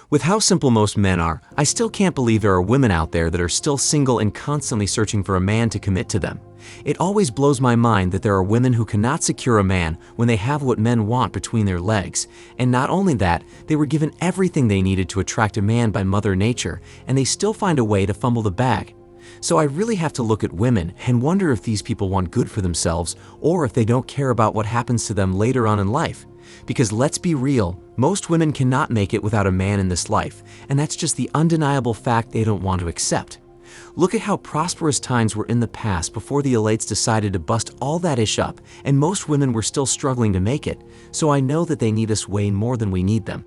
With how simple most men are, I still can't believe there are women out there that are still single and constantly searching for a man to commit to them. It always blows my mind that there are women who cannot secure a man when they have what men want between their legs. And not only that, they were given everything they needed to attract a man by Mother Nature, and they still find a way to fumble the bag. So I really have to look at women and wonder if these people want good for themselves or if they don't care about what happens to them later on in life. Because let's be real, most women cannot make it without a man in this life, and that's just the undeniable fact they don't want to accept. Look at how prosperous times were in the past before the elites decided to bust all that ish up, and most women were still struggling to make it, so I know that they need us way more than we need them.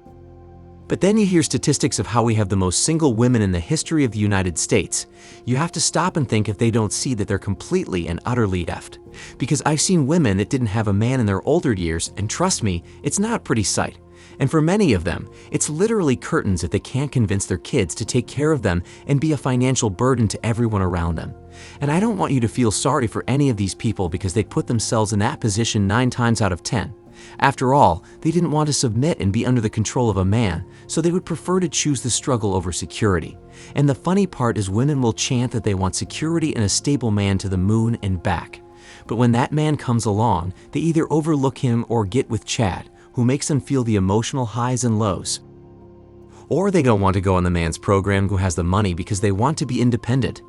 But then you hear statistics of how we have the most single women in the history of the United States. You have to stop and think if they don't see that they're completely and utterly effed. Because I've seen women that didn't have a man in their older years, and trust me, it's not a pretty sight. And for many of them, it's literally curtains if they can't convince their kids to take care of them and be a financial burden to everyone around them. And I don't want you to feel sorry for any of these people because they put themselves in that position 9 times out of 10. After all, they didn't want to submit and be under the control of a man, so they would prefer to choose the struggle over security. And the funny part is women will chant that they want security and a stable man to the moon and back. But when that man comes along, they either overlook him or get with Chad, who makes them feel the emotional highs and lows. Or they don't want to go on the man's program who has the money because they want to be independent.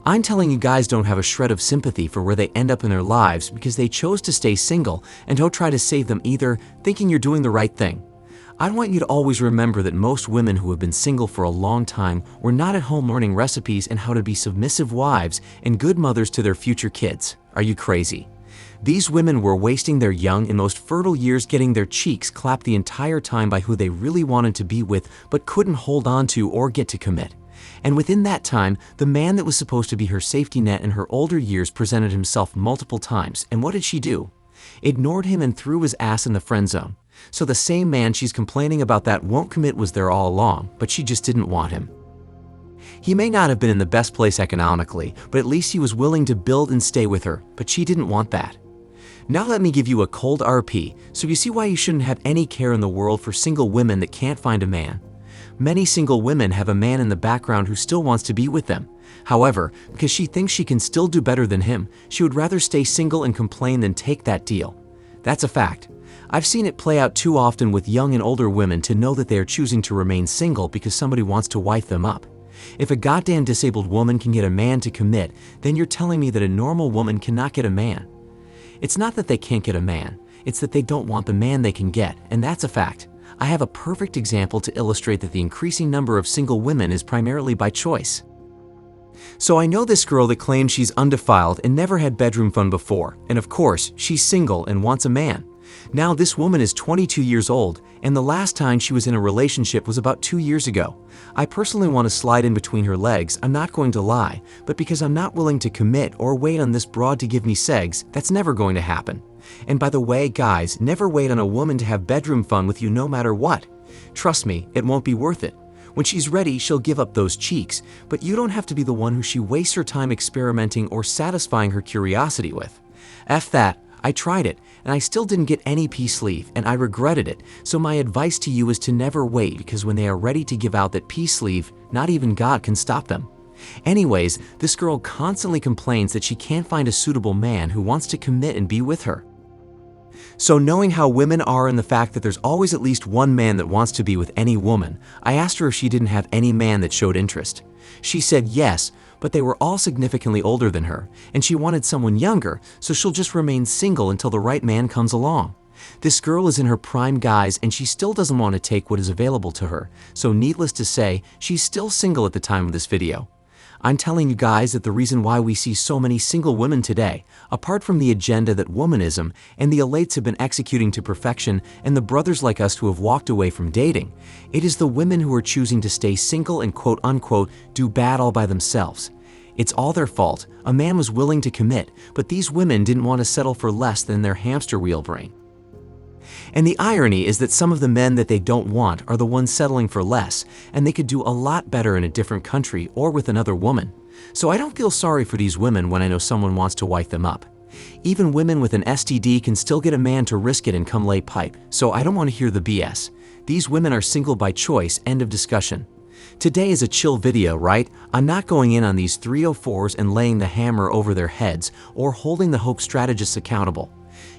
I'm telling you, guys don't have a shred of sympathy for where they end up in their lives because they chose to stay single, and don't try to save them either, thinking you're doing the right thing. I want you to always remember that most women who have been single for a long time were not at home learning recipes and how to be submissive wives and good mothers to their future kids. Are you crazy? These women were wasting their young and most fertile years getting their cheeks clapped the entire time by who they really wanted to be with but couldn't hold on to or get to commit. And within that time, the man that was supposed to be her safety net in her older years presented himself multiple times, and what did she do? Ignored him and threw his ass in the friend zone. So the same man she's complaining about that won't commit was there all along, but she just didn't want him. He may not have been in the best place economically, but at least he was willing to build and stay with her, but she didn't want that. Now let me give you a cold RP, so you see why you shouldn't have any care in the world for single women that can't find a man. Many single women have a man in the background who still wants to be with them. However, because she thinks she can still do better than him, she would rather stay single and complain than take that deal. That's a fact. I've seen it play out too often with young and older women to know that they are choosing to remain single because somebody wants to wife them up. If a goddamn disabled woman can get a man to commit, then you're telling me that a normal woman cannot get a man. It's not that they can't get a man, it's that they don't want the man they can get, and that's a fact. I have a perfect example to illustrate that the increasing number of single women is primarily by choice. So I know this girl that claims she's undefiled and never had bedroom fun before, and of course, she's single and wants a man. Now this woman is 22 years old, and the last time she was in a relationship was about 2 years ago. I personally want to slide in between her legs, I'm not going to lie, but because I'm not willing to commit or wait on this broad to give me segs, that's never going to happen. And by the way, guys, never wait on a woman to have bedroom fun with you no matter what. Trust me, it won't be worth it. When she's ready, she'll give up those cheeks, but you don't have to be the one who she wastes her time experimenting or satisfying her curiosity with. F that, I tried it, and I still didn't get any peace sleeve, and I regretted it, so my advice to you is to never wait because when they are ready to give out that peace sleeve, not even God can stop them. Anyways, this girl constantly complains that she can't find a suitable man who wants to commit and be with her. So knowing how women are and the fact that there's always at least one man that wants to be with any woman, I asked her if she didn't have any man that showed interest. She said yes, but they were all significantly older than her, and she wanted someone younger, so she'll just remain single until the right man comes along. This girl is in her prime, guys, and she still doesn't want to take what is available to her, so needless to say, she's still single at the time of this video. I'm telling you guys that the reason why we see so many single women today, apart from the agenda that womanism and the elites have been executing to perfection and the brothers like us who have walked away from dating, it is the women who are choosing to stay single and quote-unquote do bad all by themselves. It's all their fault. A man was willing to commit, but these women didn't want to settle for less than their hamster wheel brain. And the irony is that some of the men that they don't want are the ones settling for less, and they could do a lot better in a different country or with another woman. So I don't feel sorry for these women when I know someone wants to wife them up. Even women with an STD can still get a man to risk it and come lay pipe, so I don't want to hear the BS. These women are single by choice, end of discussion. Today is a chill video, right? I'm not going in on these 304s and laying the hammer over their heads or holding the hoax strategists accountable.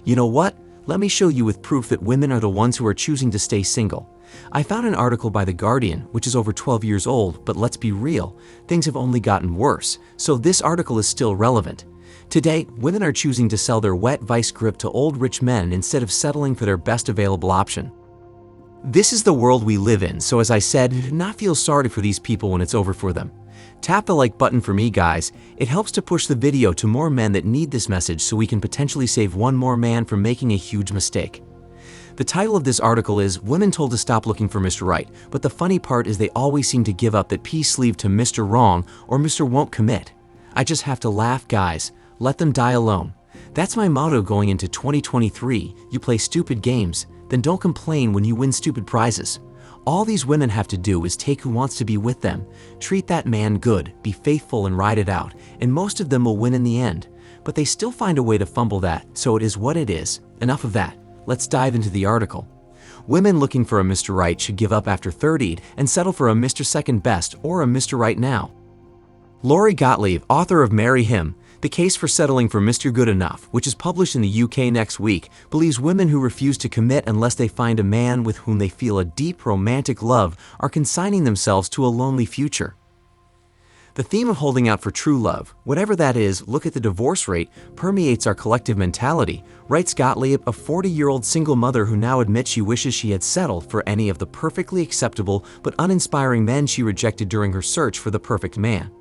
You know what? Let me show you with proof that women are the ones who are choosing to stay single. I found an article by The Guardian, which is over 12 years old, but let's be real, things have only gotten worse, so this article is still relevant. Today, women are choosing to sell their wet vice grip to old rich men instead of settling for their best available option. This is the world we live in, so as I said, do not feel sorry for these people when it's over for them. Tap the like button for me, guys. It helps to push the video to more men that need this message so we can potentially save one more man from making a huge mistake. The title of this article is Women Told to Stop Looking for Mr. Right, but the funny part is they always seem to give up that peace sleeve to Mr. Wrong or Mr. Won't Commit. I just have to laugh, guys. Let them die alone. That's my motto going into 2023. You play stupid games, then don't complain when you win stupid prizes. All these women have to do is take who wants to be with them, treat that man good, be faithful and ride it out, and most of them will win in the end. But they still find a way to fumble that, so it is what it is. Enough of that. Let's dive into the article. Women looking for a Mr. Right should give up after 30 and settle for a Mr. Second Best or a Mr. Right now. Lori Gottlieb, author of Marry Him, The Case for Settling for Mr. Good Enough, which is published in the UK next week, believes women who refuse to commit unless they find a man with whom they feel a deep romantic love are consigning themselves to a lonely future. The theme of holding out for true love, whatever that is, look at the divorce rate, permeates our collective mentality, writes Gottlieb, a 40-year-old single mother who now admits she wishes she had settled for any of the perfectly acceptable but uninspiring men she rejected during her search for the perfect man.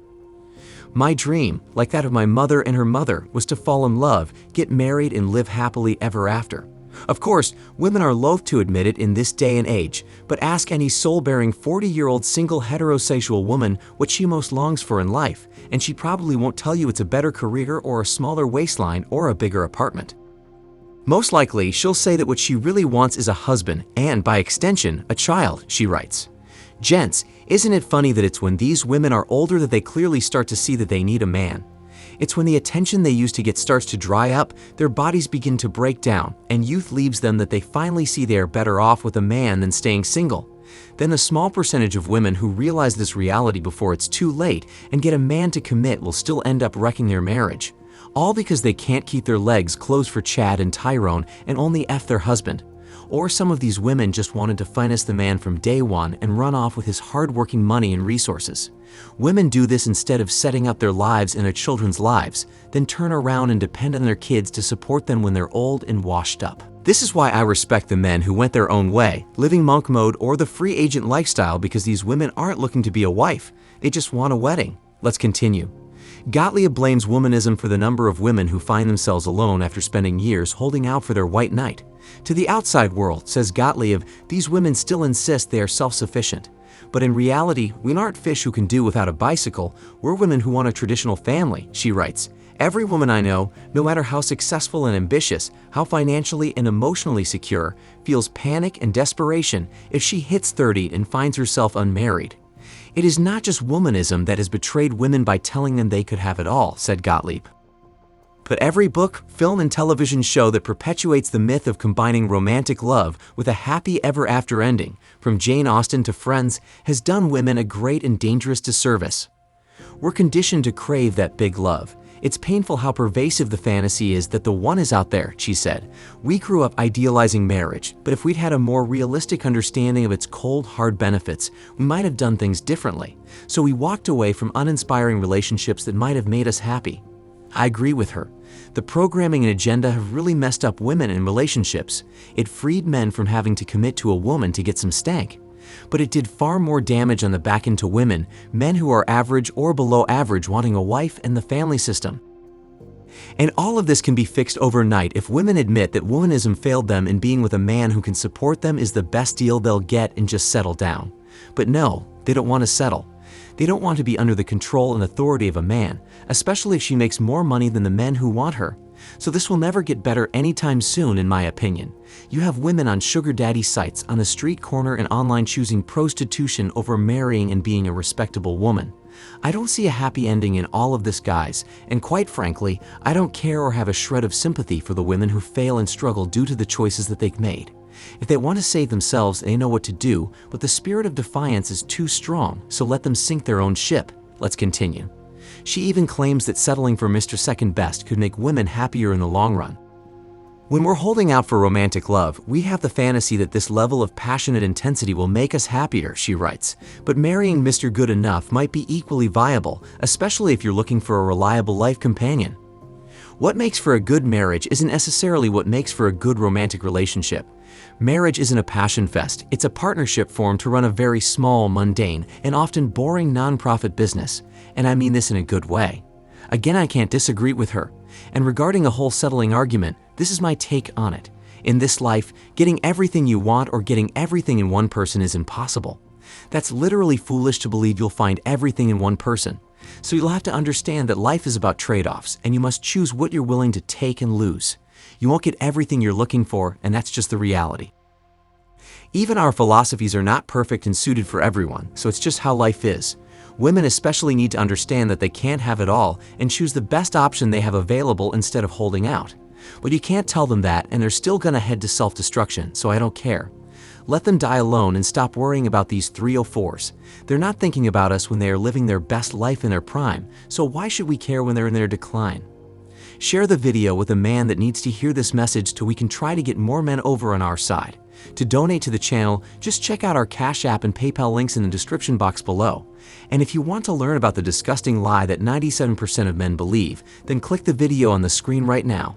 My dream, like that of my mother and her mother, was to fall in love, get married, and live happily ever after. Of course, women are loath to admit it in this day and age, but ask any soul-bearing 40-year-old single heterosexual woman what she most longs for in life, and she probably won't tell you it's a better career or a smaller waistline or a bigger apartment. Most likely, she'll say that what she really wants is a husband and, by extension, a child, she writes. Gents, isn't it funny that it's when these women are older that they clearly start to see that they need a man? It's when the attention they used to get starts to dry up, their bodies begin to break down, and youth leaves them that they finally see they are better off with a man than staying single. Then a small percentage of women who realize this reality before it's too late and get a man to commit will still end up wrecking their marriage. All because they can't keep their legs closed for Chad and Tyrone and only F their husband. Or some of these women just wanted to finance the man from day one and run off with his hard-working money and resources. Women do this instead of setting up their lives and their children's lives, then turn around and depend on their kids to support them when they're old and washed up. This is why I respect the men who went their own way, living monk mode or the free agent lifestyle, because these women aren't looking to be a wife, they just want a wedding. Let's continue. Gottlieb blames womanism for the number of women who find themselves alone after spending years holding out for their white knight. To the outside world, says Gottlieb, these women still insist they are self-sufficient. But in reality, we aren't fish who can do without a bicycle, we're women who want a traditional family, she writes. Every woman I know, no matter how successful and ambitious, how financially and emotionally secure, feels panic and desperation if she hits 30 and finds herself unmarried. It is not just womanism that has betrayed women by telling them they could have it all, said Gottlieb. But every book, film, and television show that perpetuates the myth of combining romantic love with a happy ever-after ending, from Jane Austen to Friends, has done women a great and dangerous disservice. We're conditioned to crave that big love. It's painful how pervasive the fantasy is that the one is out there, she said. We grew up idealizing marriage, but if we'd had a more realistic understanding of its cold, hard benefits, we might have done things differently. So we walked away from uninspiring relationships that might have made us happy. I agree with her. The programming and agenda have really messed up women in relationships. It freed men from having to commit to a woman to get some stank. But it did far more damage on the back end to women, men who are average or below average wanting a wife and the family system. And all of this can be fixed overnight if women admit that womanism failed them in being with a man who can support them is the best deal they'll get and just settle down. But no, they don't want to settle. They don't want to be under the control and authority of a man, especially if she makes more money than the men who want her. So this will never get better anytime soon, in my opinion. You have women on sugar daddy sites, on the street corner and online choosing prostitution over marrying and being a respectable woman. I don't see a happy ending in all of this, guys, and quite frankly, I don't care or have a shred of sympathy for the women who fail and struggle due to the choices that they've made. If they want to save themselves, they know what to do, but the spirit of defiance is too strong, so let them sink their own ship. Let's continue. She even claims that settling for Mr. Second Best could make women happier in the long run. When we're holding out for romantic love, we have the fantasy that this level of passionate intensity will make us happier, she writes. But marrying Mr. Good Enough might be equally viable, especially if you're looking for a reliable life companion. What makes for a good marriage isn't necessarily what makes for a good romantic relationship. Marriage isn't a passion fest, it's a partnership formed to run a very small, mundane, and often boring nonprofit business. And I mean this in a good way. Again, I can't disagree with her. And regarding a whole settling argument, this is my take on it. In this life, getting everything you want or getting everything in one person is impossible. That's literally foolish to believe you'll find everything in one person. So you'll have to understand that life is about trade-offs, and you must choose what you're willing to take and lose. You won't get everything you're looking for, and that's just the reality. Even our philosophies are not perfect and suited for everyone, so it's just how life is. Women especially need to understand that they can't have it all and choose the best option they have available instead of holding out. But you can't tell them that, and they're still gonna head to self-destruction, so I don't care. Let them die alone and stop worrying about these 304s. They're not thinking about us when they are living their best life in their prime, so why should we care when they're in their decline? Share the video with a man that needs to hear this message so we can try to get more men over on our side. To donate to the channel, just check out our Cash App and PayPal links in the description box below. And if you want to learn about the disgusting lie that 97% of men believe, then click the video on the screen right now.